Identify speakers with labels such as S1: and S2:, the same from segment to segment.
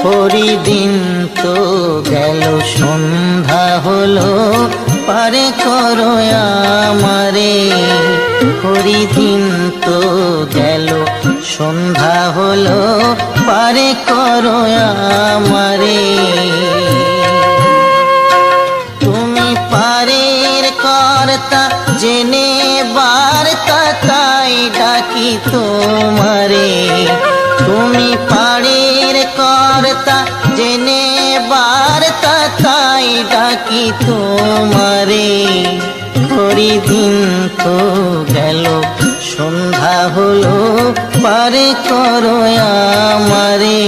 S1: হরিদিন তো গেল সন্ধ্যা হলো পারে করো আমারে। হরিদিন তো গেল সন্ধ্যা হলো পারে করো আমারে। তুমি পারের কর্তা জেনে বার্তা তাই ডাকি তোমারে। তুমি পারের কর্তা জেনে বার্তা তাই ডাকি তোমারে। হরিদিন তো গেল সন্ধ্যা হলো পারে করো আমারে।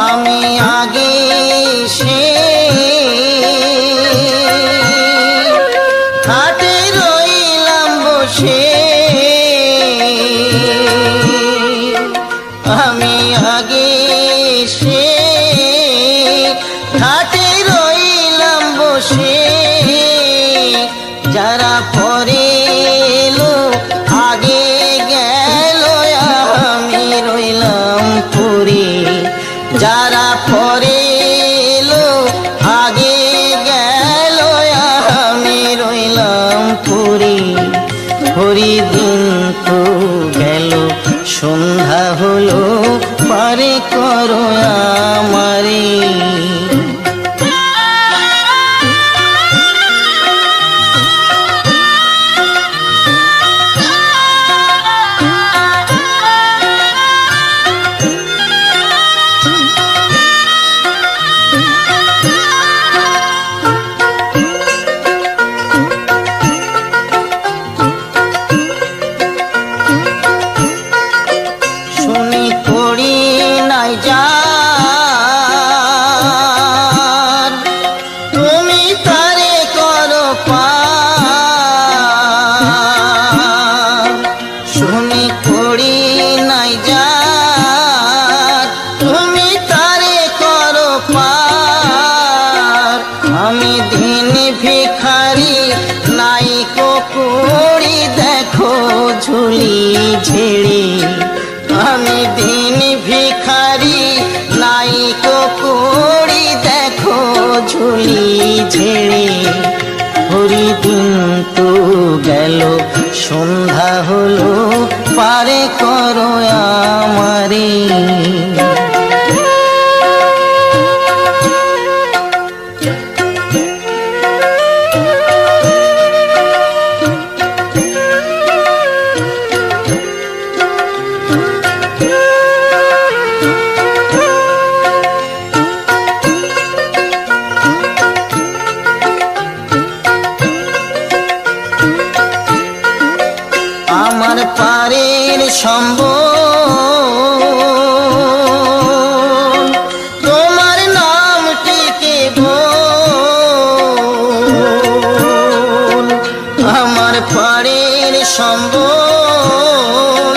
S1: আমি আগে সে হাটে রইলাম বসে। আমি আগে সে হাটে রইলাম বসে। যারা পরে এলো আগে গেল আমি রইলাম পরে। যারা পরে এলো আগে গেল আমি রইলাম পরে। হরিদিন তো গেল সন্ধ্যা হলো পারে করো আমারে। শুনি পড়ি নাই যার তুমি তারে করো পার। শুনি পড়ি নাই যার তুমি তারে করো পার। আমি দিন ভিখারি নাই কুড়ি দেখো ঝুলি ঝেড়ে। আমি দিন ভিখারি নাই কুড়ি দেখো ঝুলি ঝেড়ে। হরিদিন তো গেল সন্ধ্যা হলো পারে করো আমারে। আমার পারের সম্বল তোমার নামটিকে বল। আমার পারের সম্বল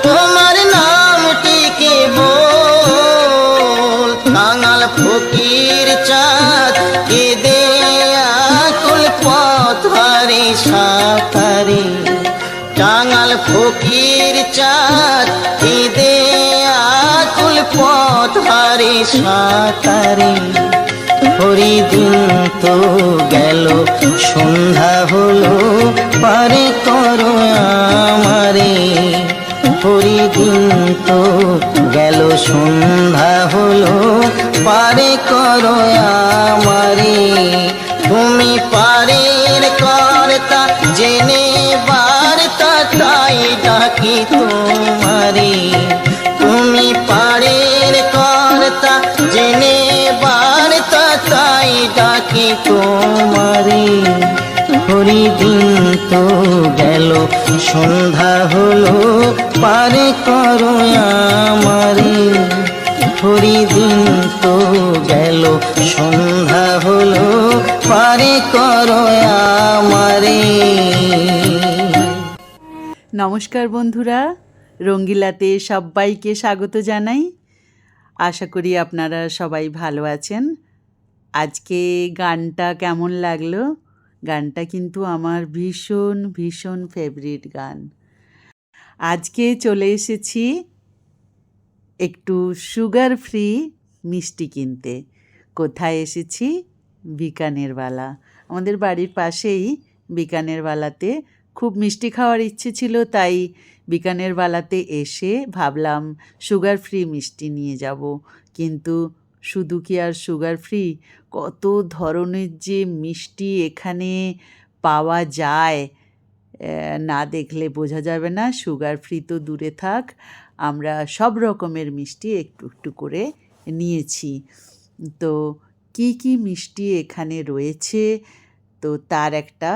S1: তোমার নামটিকে বল। কাঙাল ফকির চাঁদ কেঁদে আকুল পথরে সাঁতারে। কাঙাল ফকির চাঁদ কেঁদে আকুল পথরে সাঁতারে। হরিদিন তো গেল সন্ধ্যা হলো পারে করো আমারে। হরিদিন তো গেল সন্ধ্যা হলো পারে করো আমারে। তুমি পারের কর্তা জেনে বার্তা তাই ডাকি তোমারে। তুমি পারের কর্তা জেনে বার্তা তাই ডাকি তোমারে। হরিদিন তো গেল সন্ধ্যা হলো পারে করো আমারে। নিঠুরি দিন তো গেল, সন্ধ্যা হলো, পারে করো আমারে।
S2: নমস্কার বন্ধুরা, রঙ্গিলাতে সবাইকে স্বাগত জানাই। আশা করি আপনারা সবাই ভালো আছেন। আজকে গানটা কেমন লাগলো? গানটা কিন্তু আমার ভীষণ ভীষণ ফেভারিট গান। আজকে চলে এসেছি একটু সুগার ফ্রি মিষ্টি কিনতে। কোথায় এসেছি? বিকানেরওয়ালা। আমাদের বাড়ির পাশেই বিকানেরওয়ালাতে খুব মিষ্টি খাওয়ার ইচ্ছে ছিল, তাই বিকানেরওয়ালাতে এসে ভাবলাম সুগার ফ্রি মিষ্টি নিয়ে যাব। কিন্তু শুধু কি আর সুগার ফ্রি, কত ধরনের যে মিষ্টি এখানে পাওয়া যায়, না দেখলে বোঝা যাবে না। সুগার ফ্রি তো দূরে থাক, আমরা সব রকমের মিষ্টি একটু একটু করে নিয়েছি। তো কি কি মিষ্টি এখানে রয়েছে, তো তার একটা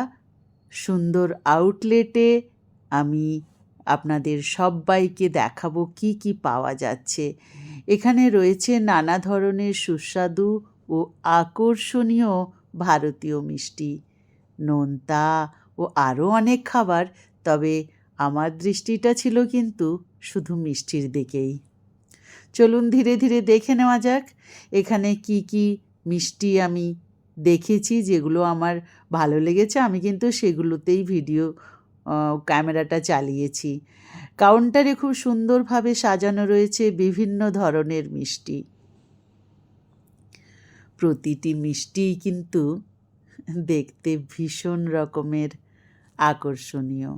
S2: সুন্দর আউটলেটে আমি আপনাদের সবাইকে দেখাবো কি কি পাওয়া যাচ্ছে। এখানে রয়েছে নানা ধরনের সুস্বাদু ও আকর্ষণীয় ভারতীয় মিষ্টি, নোনতা ও আরও অনেক খাবার। তবে আমার দৃষ্টিটা ছিল কিন্তু শুধু মিষ্টির দিকেই। চলুন ধীরে ধীরে দেখে নেওয়া যাক এখানে কি কি মিষ্টি আমি দেখেছি, যেগুলো আমার ভালো লেগেছে। আমি কিন্তু সেগুলোতেই ভিডিও ক্যামেরাটা চালিয়েছি। কাউন্টারে খুব সুন্দরভাবে সাজানো রয়েছে বিভিন্ন ধরনের মিষ্টি। প্রতিটি মিষ্টিই কিন্তু দেখতে ভীষণ রকমের আকর্ষণীয়।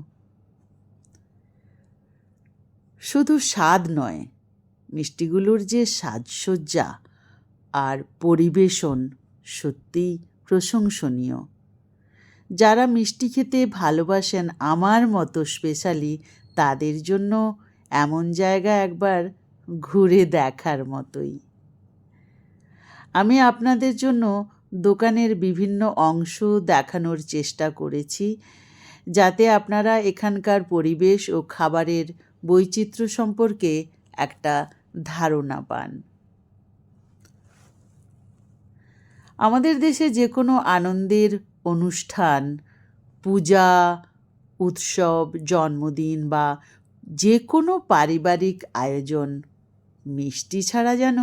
S2: শুধু স্বাদ নয়, মিষ্টিগুলোর যে সাজসজ্জা আর পরিবেশন সত্যিই প্রশংসনীয়। যারা মিষ্টি খেতে ভালোবাসেন আমার মতো স্পেশালি, তাদের জন্য এমন জায়গা একবার ঘুরে দেখার মতোই। আমি আপনাদের জন্য দোকানের বিভিন্ন অংশ দেখানোর চেষ্টা করেছি, যাতে আপনারা এখানকার পরিবেশ ও খাবারের বৈচিত্র্য সম্পর্কে একটা ধারণা পান। আমাদের দেশে যে কোনো আনন্দের অনুষ্ঠান, পূজা, উৎসব, জন্মদিন বা যে কোনো পারিবারিক আয়োজন মিষ্টি ছাড়া যেন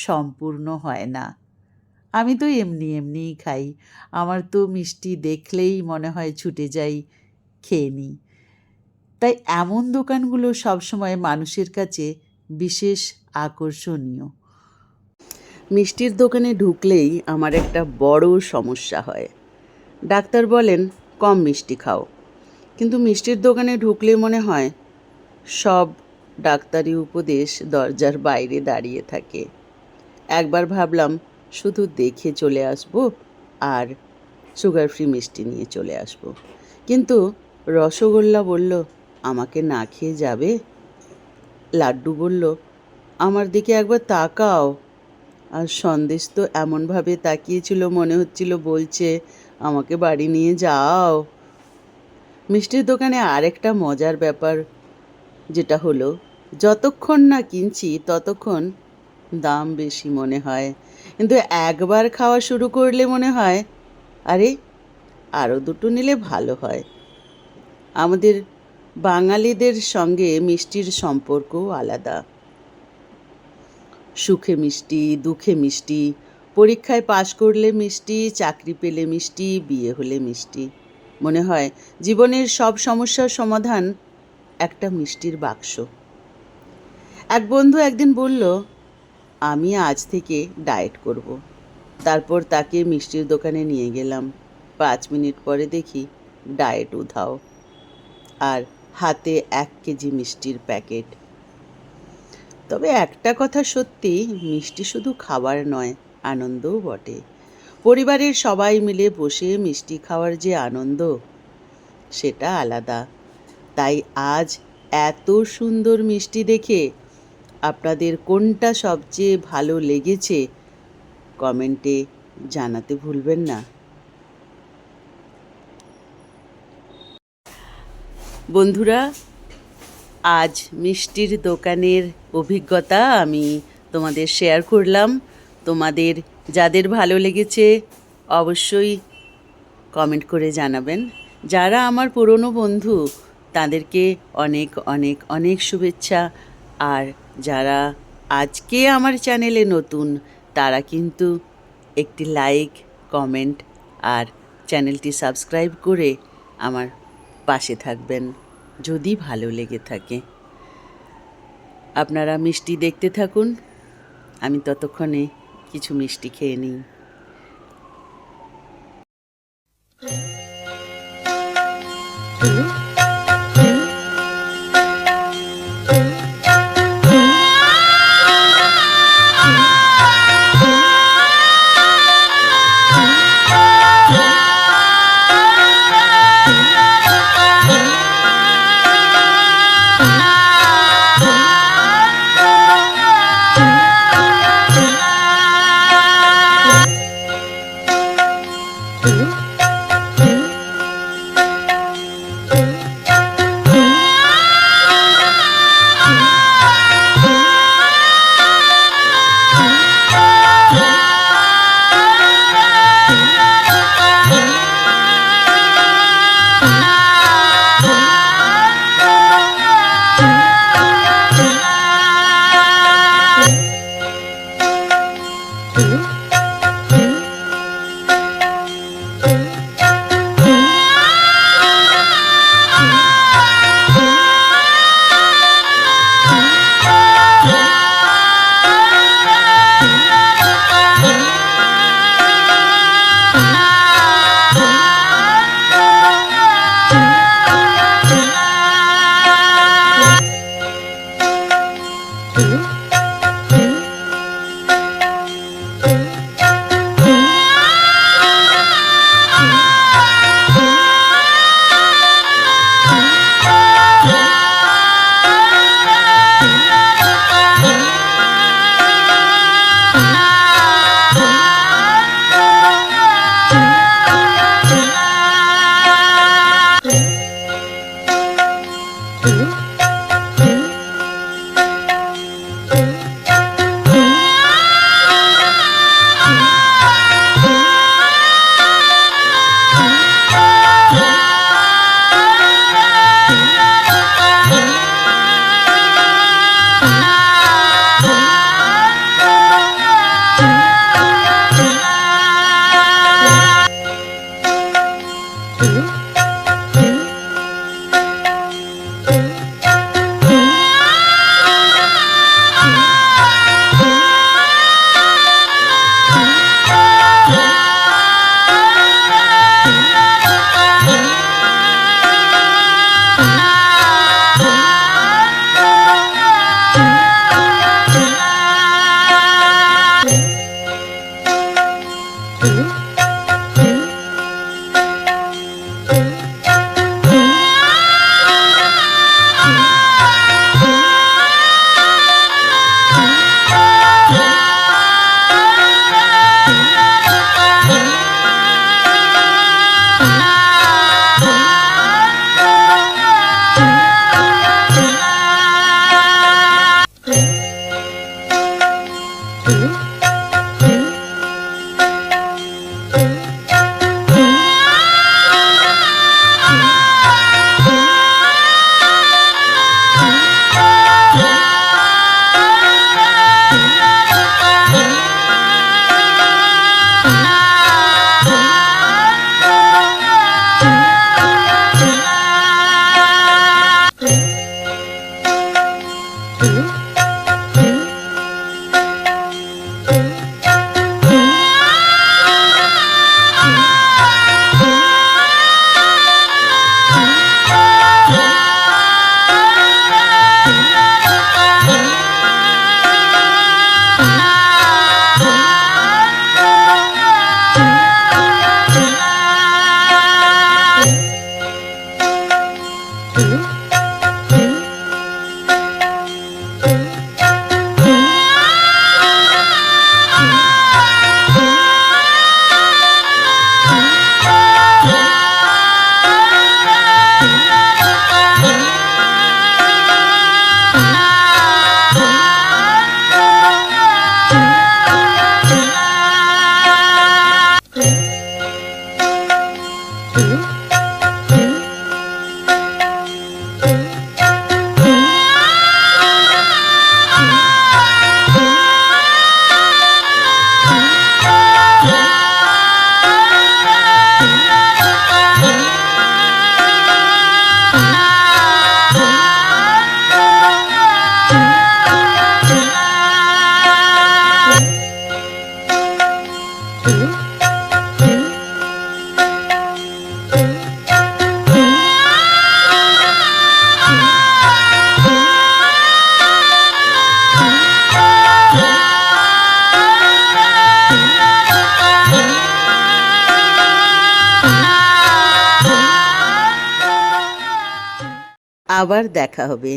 S2: সম্পূর্ণ হয় না। আমি তো এমনিই খাই, আমার তো মিষ্টি দেখলেই মনে হয় ছুটে যাই, খেয়ে নিই। তাই এমন দোকানগুলো সবসময় মানুষের কাছে বিশেষ আকর্ষণীয়। মিষ্টির দোকানে ঢুকলেই আমার একটা বড় সমস্যা হয়। ডাক্তার বলেন কম মিষ্টি খাও, কিন্তু মিষ্টির দোকানে ঢুকলে মনে হয় সব ডাক্তারি উপদেশ দরজার বাইরে দাঁড়িয়ে থাকে। একবার ভাবলাম শুধু দেখে চলে আসব আর সুগার ফ্রি মিষ্টি নিয়ে চলে আসব, কিন্তু রসগোল্লা বলল আমাকে না খেয়ে যাবে। লাড্ডু বলল আমার দিকে একবার তাকাও, আর সন্দেশ তো এমনভাবে তাকিয়েছিল মনে হচ্ছিল বলছে আমাকে বাড়ি নিয়ে যাও। মিষ্টির দোকানে আরেকটা মজার ব্যাপার যেটা হলো, যতক্ষণ না কিনছি ততক্ষণ দাম বেশি মনে হয়, কিন্তু একবার খাওয়া শুরু করলে মনে হয় আরে আরও দুটো নিলে ভালো হয়। আমাদের বাঙালিদের সঙ্গে মিষ্টির সম্পর্কও আলাদা। সুখে মিষ্টি, দুঃখে মিষ্টি, পরীক্ষায় পাশ করলে মিষ্টি, চাকরি পেলে মিষ্টি, বিয়ে হলে মিষ্টি। মনে হয় জীবনের সব সমস্যার সমাধান একটা মিষ্টির বাক্স। এক বন্ধু একদিন বলল আমি আজ থেকে ডায়েট করব। তারপর তাকে মিষ্টির দোকানে নিয়ে গেলাম। 5 মিনিট পরে দেখি ডায়েট উধাও, আর হাতে 1 কেজি মিষ্টির প্যাকেট। তবে একটা কথা সত্যি, মিষ্টি শুধু খাবার নয়, আনন্দও বটে। পরিবারের সবাই মিলে বসে মিষ্টি খাওয়ার যে আনন্দ, সেটা আলাদা। তাই আজ এত সুন্দর মিষ্টি দেখে আপনাদের কোনটা সবচেয়ে ভালো লেগেছে কমেন্টে জানাতে ভুলবেন না। বন্ধুরা, আজ মিষ্টির দোকানের অভিজ্ঞতা আমি তোমাদের শেয়ার করলাম। তোমাদের যাদের ভালো লেগেছে অবশ্যই কমেন্ট করে জানাবেন। যারা আমার পুরনো বন্ধু তাদেরকে অনেক অনেক অনেক শুভেচ্ছা। আর যারা আজকে আমার চ্যানেলে নতুন তারা কিন্তু একটি লাইক, কমেন্ট আর চ্যানেলটি সাবস্ক্রাইব করে আমার পাশে থাকবেন যদি ভালো লেগে থাকে। আপনারা মিষ্টি দেখতে থাকুন, আমি ততক্ষণে কিছু মিষ্টি খেয়ে নিই। আবার দেখা হবে।